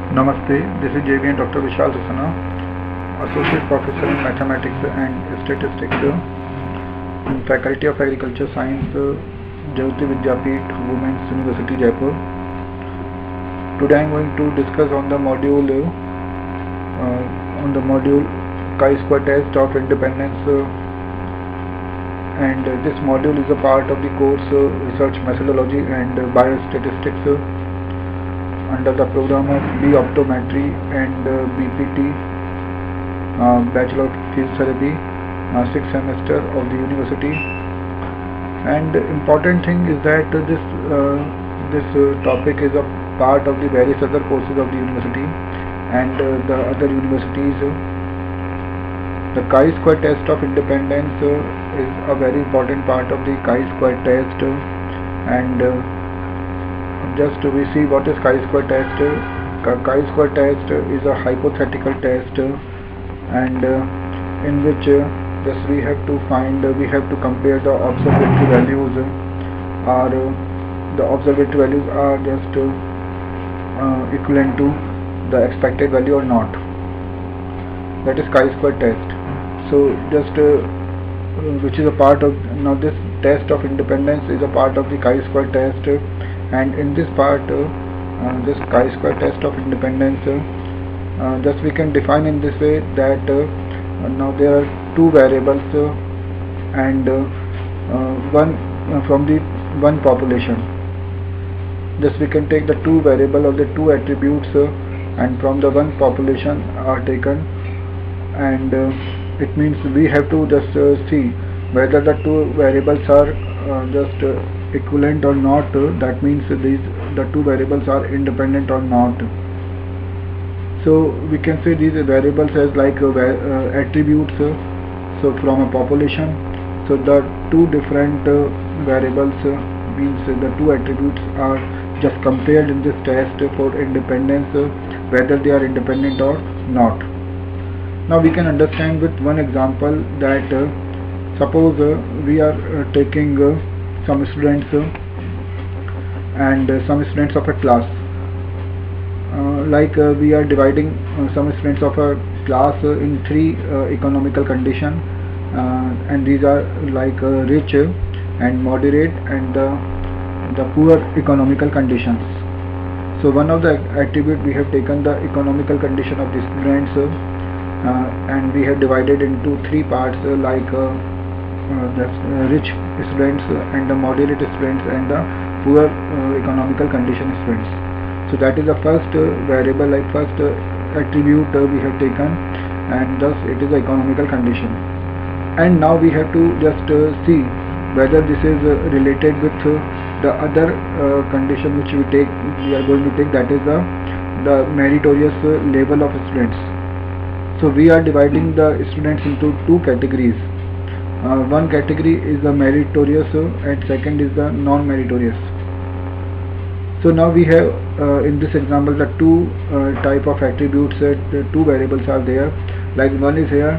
Namaste, this is JVN Dr. Vishal Rasana, Associate Professor in Mathematics and Statistics in Faculty of Agriculture Science, Jayoti Vidyapeeth, Women's University, Jaipur. Today I am going to discuss on the module chi-square test of independence, and this module is a part of the course Research Methodology and Biostatistics under the program of B Optometry and BPT, Bachelor of Physics Therapy, 6th semester of the university. And important thing is that this topic is a part of the various other courses of the university and the other universities. The chi-square test of independence is a very important part of the chi-square test, and just we see what is chi-square test. Chi-square test is a hypothetical test, and in which just we have to compare the observatory values, or the observatory values are just equivalent to the expected value or not. That is chi-square test. So just which is a part of, now this test of independence is a part of the chi-square test, and in this part this chi-square test of independence just we can define in this way that now there are two variables and one from the one population. Just we can take the two variable or the two attributes and from the one population are taken, and it means we have to just see whether the two variables are just equivalent or not. That means the two variables are independent or not. So we can say these variables as like attributes. So from a population, so the two different variables means the two attributes are just compared in this test for independence, whether they are independent or not. Now we can understand with one example that suppose we are taking some students and some students of a class, we are dividing some students of a class in three economical condition, and these are like rich and moderate and the poor economical conditions. So one of the attribute we have taken the economical condition of the students, and we have divided into three parts, the rich students and the moderate students and the poor economical condition students. So that is the first variable, like first attribute we have taken, and thus it is the economical condition. And now we have to just see whether this is related with the other condition which we are going to take, that is the meritorious level of students. So we are dividing the students into two categories. One category is the meritorious and second is the non-meritorious. So now we have in this example the two type of attributes, the two variables are there. Like one is here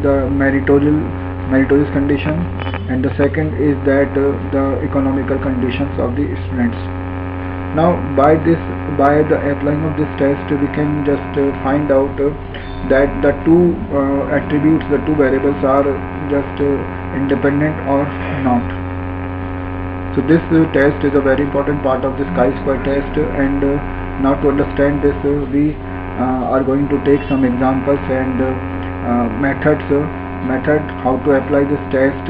the meritorious condition, and the second is that the economical conditions of the students. Now by the applying of this test we can just find out that the two attributes, the two variables are just independent or not. So this test is a very important part of this chi-square test, and now to understand this we are going to take some examples and method how to apply this test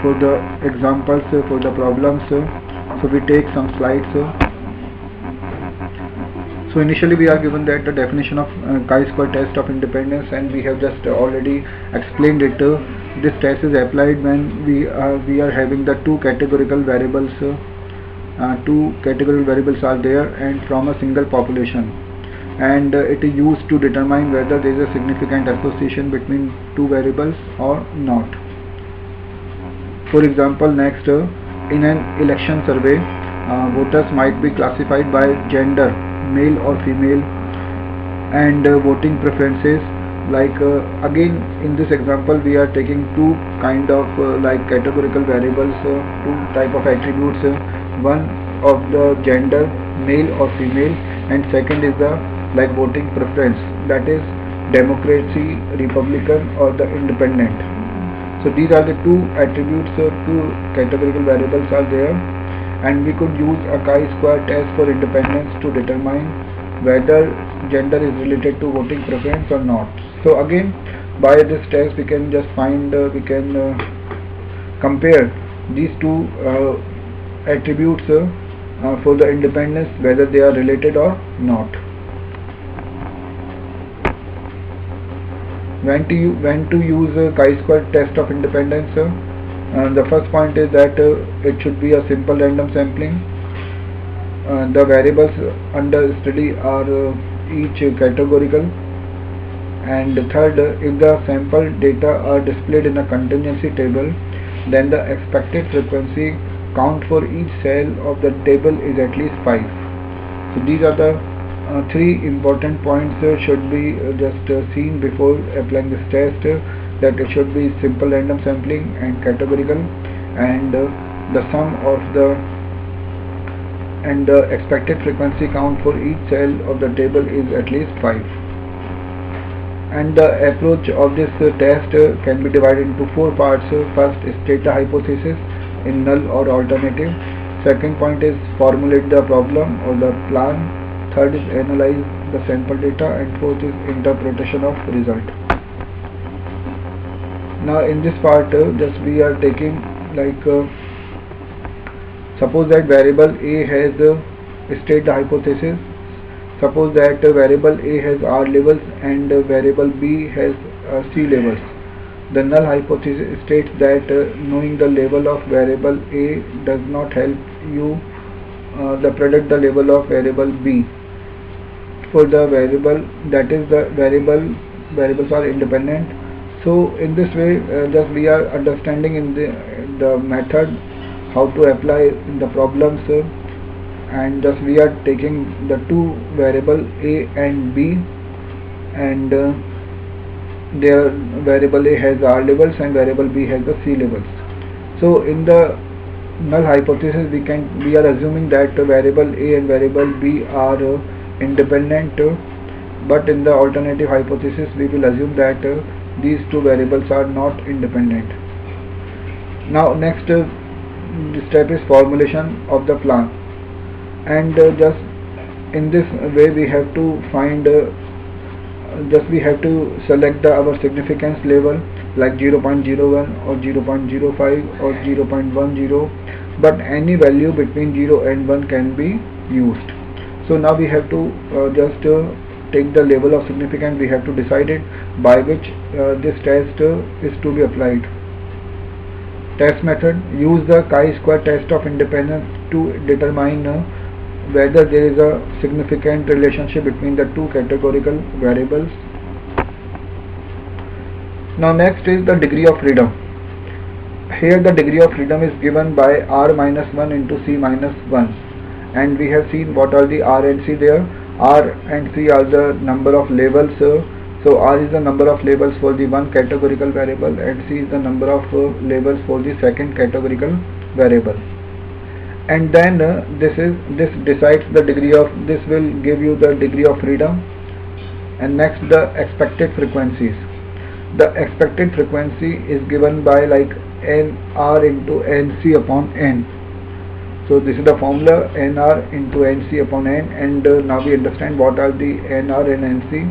for the examples, for the problems. So we take some slides. So initially we are given that the definition of chi-square test of independence, and we have just already explained it. This test is applied when we are having the two categorical variables. Two categorical variables are there and from a single population, and it is used to determine whether there is a significant association between two variables or not. For example, next, in an election survey, voters might be classified by gender, male or female, and voting preferences. Like again in this example we are taking two kind of like categorical variables, two type of attributes, one of the gender, male or female, and second is the like voting preference, that is democracy, republican or the independent. So these are the two attributes, two categorical variables are there, and we could use a chi-square test for independence to determine whether gender is related to voting preference or not. So again, by this test we can just find, we can compare these two attributes for the independence, whether they are related or not. When to use a chi-square test of independence? The first point is that it should be a simple random sampling. The variables under study are each categorical, and third, if the sample data are displayed in a contingency table, then the expected frequency count for each cell of the table is at least 5. So these are the three important points should be just seen before applying this test, that it should be simple random sampling and categorical, and the sum of the and the expected frequency count for each cell of the table is at least 5. And the approach of this test can be divided into 4 parts. First is state the hypothesis in null or alternative. Second point is formulate the problem or the plan. Third is analyze the sample data, and fourth is interpretation of result. Now in this part just we are taking like suppose that variable A has state the hypothesis. Suppose that variable A has R levels and variable B has C levels. The null hypothesis states that knowing the level of variable A does not help you predict the level of variable B. For the variable, that is the variables are independent. So in this way just we are understanding in the method how to apply in the problems, and just we are taking the two variable A and B, and their variable A has R levels and variable B has the C levels. So in the null hypothesis we are assuming that variable A and variable B are independent, but in the alternative hypothesis we will assume that these two variables are not independent. Now next step is formulation of the plan, and just in this way we have to find we have to select our significance level like 0.01 or 0.05 or 0.10, but any value between 0 and 1 can be used. So now we have to just take the level of significance. We have to decide it by which this test is to be applied. Test method: use the chi-square test of independence to determine whether there is a significant relationship between the two categorical variables. Now next is the degree of freedom. Here the degree of freedom is given by R minus 1 into C minus 1, and we have seen what are the R and C there. R and C are the number of labels. So R is the number of labels for the one categorical variable, and C is the number of labels for the second categorical variable. And then this decides the degree of, this will give you the degree of freedom. And next, the expected frequencies. The expected frequency is given by like NR into NC upon N. So this is the formula, NR into NC upon N, and now we understand what are the NR and NC.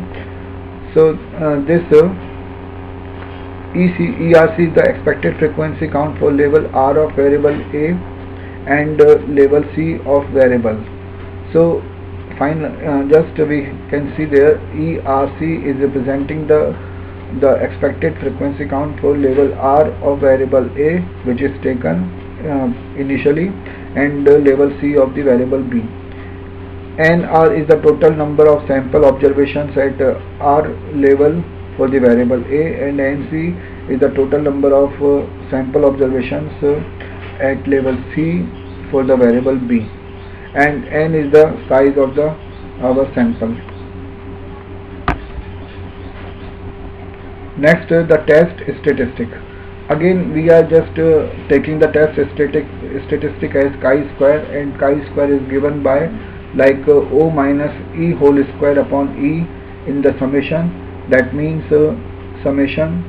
So this ERC is the expected frequency count for level R of variable A and level C of variable. So just we can see there ERC is representing the expected frequency count for level R of variable A, which is taken initially, and level C of the variable B. NR is the total number of sample observations at R level for the variable A, and NC is the total number of sample observations at level C for the variable B, and N is the size of our sample. Next, the test statistic. Again, we are just taking the test statistic as chi-square, and chi-square is given by like O minus E whole square upon E in the summation. That means summation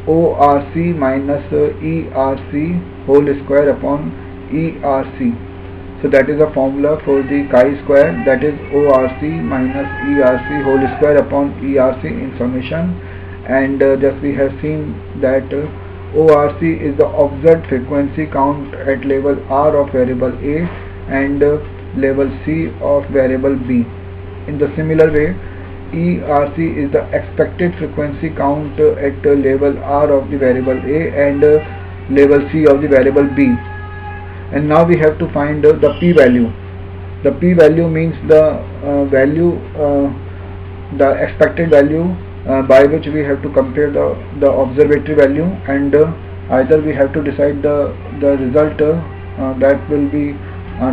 ORC minus ERC whole square upon ERC. So that is a formula for the chi-square, that is ORC minus ERC whole square upon ERC in summation. And just we have seen that ORC is the observed frequency count at level R of variable A and level C of variable B. In the similar way, ERC is the expected frequency count at level R of the variable A and level C of the variable B. And now we have to find the p-value. The p-value means the value, the expected value by which we have to compare the observatory value, and either we have to decide the result that will be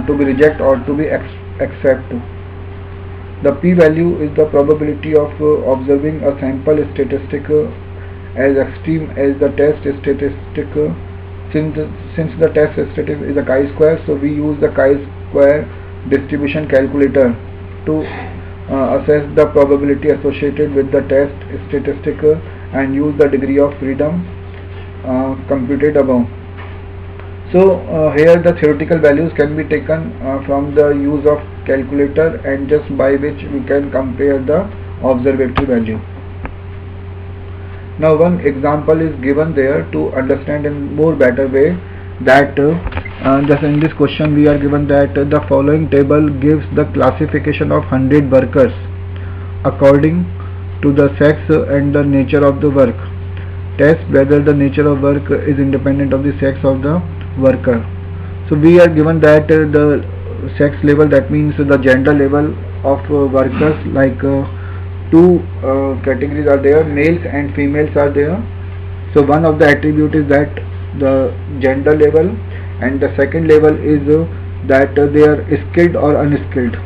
to be reject or to be accept. The p-value is the probability of observing a sample statistic as extreme as the test statistic. Since the test statistic is a chi-square, so we use the chi-square distribution calculator to assess the probability associated with the test statistic and use the degree of freedom computed above. So here the theoretical values can be taken from the use of calculator, and just by which we can compare the observatory value. Now one example is given there to understand in more better way that just in this question we are given that the following table gives the classification of 100 workers according to the sex and the nature of the work. Test whether the nature of work is independent of the sex of the worker. So we are given that the sex level, that means the gender level of workers, like two categories are there, males and females are there. So one of the attribute is that the gender level, and the second level is that they are skilled or unskilled.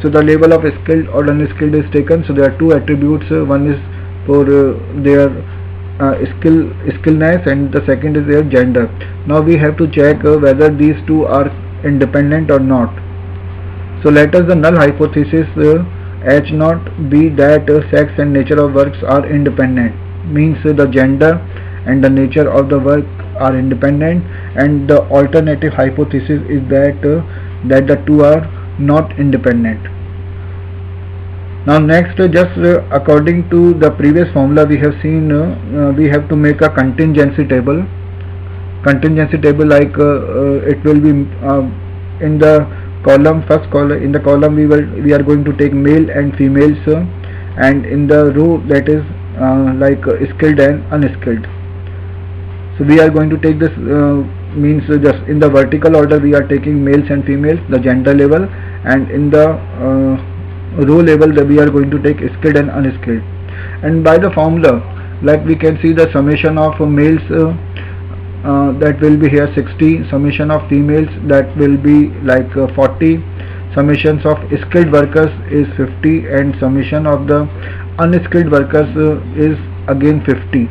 So the level of skilled or unskilled is taken. So there are two attributes. One is for their skillness, and the second is their gender. Now we have to check whether these two are independent or not. So let us the null hypothesis H naught be that sex and nature of works are independent, means the gender and the nature of the work are independent, and the alternative hypothesis is that that the two are not independent. Now next, just according to the previous formula we have seen, we have to make a contingency table. Contingency table, like it will be in the column, first column, in the column we are going to take male and females, and in the row that is like skilled and unskilled. So we are going to take this means just in the vertical order we are taking males and females, the gender level, and in the row level that we are going to take skilled and unskilled. And by the formula, like we can see the summation of males that will be here 60, summation of females that will be like 40, summations of skilled workers is 50, and summation of the unskilled workers is again 50.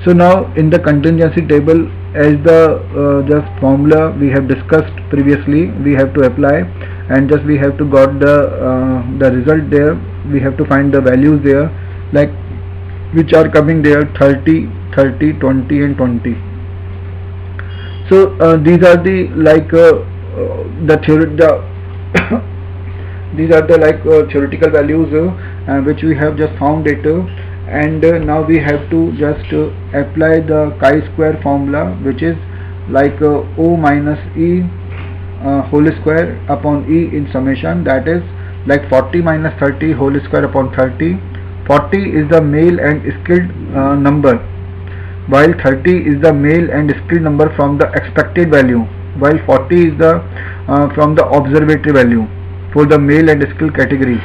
So now in the contingency table, as the just formula we have discussed previously, we have to apply, and just we have to got the result there. We have to find the values there, like which are coming there 30, 30, 20 and 20. So these are the like these are the like theoretical values which we have just found it, and now we have to just apply the chi-square formula, which is like O minus E whole square upon E in summation, that is like 40 minus 30 whole square upon 30. 40 is the male and skilled number, while 30 is the male and skilled number from the expected value, while 40 is the from the observatory value for the male and skilled category,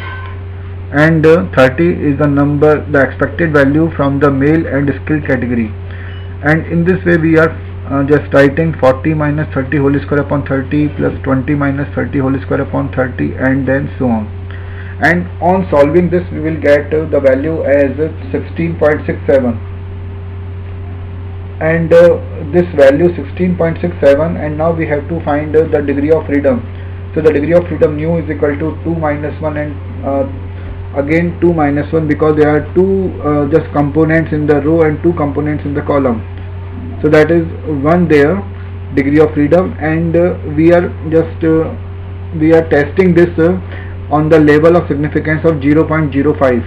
and 30 is the number, the expected value from the male and skilled category. And in this way we are just writing 40 minus 30 whole square upon 30 plus 20 minus 30 whole square upon 30, and then so on. And on solving this we will get the value as 16.67, and this value 16.67, and now we have to find the degree of freedom. So the degree of freedom nu is equal to 2 minus 1 and again 2 minus 1, because there are two just components in the row and two components in the column. So that is 1 there, degree of freedom, and we are testing this on the level of significance of 0.05.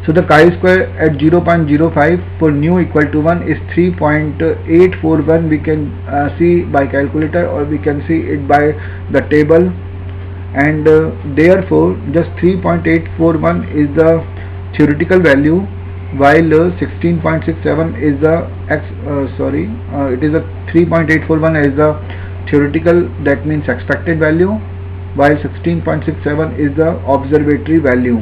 So the chi-square at 0.05 for nu equal to 1 is 3.841. We can see by calculator, or we can see it by the table, and therefore just 3.841 is the theoretical value, while 16.67 is the it is a 3.841 is the theoretical, that means expected value, while 16.67 is the observatory value.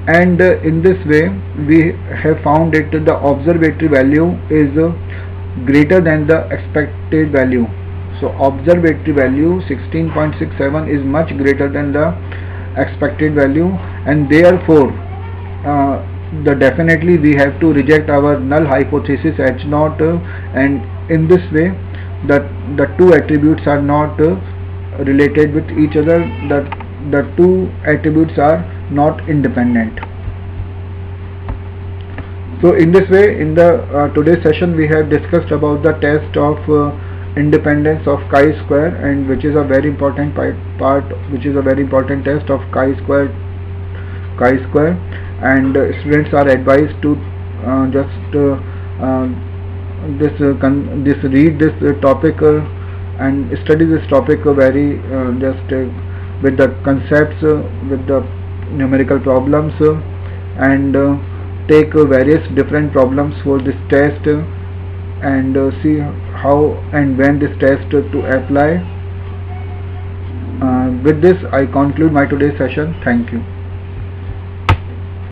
And in this way we have found it the observatory value is greater than the expected value. So observatory value 16.67 is much greater than the expected value, and therefore definitely we have to reject our null hypothesis H0, and in this way the two attributes are not related with each other, the two attributes are not independent. So in this way, in the today's session we have discussed about the test of independence of chi-square, and which is a very important part, which is a very important test of chi-square, and students are advised to read this topic and study this topic very with the concepts, with the numerical problems, and take various different problems for this test, and see how and when this test to apply. With this I conclude my today's session. Thank you.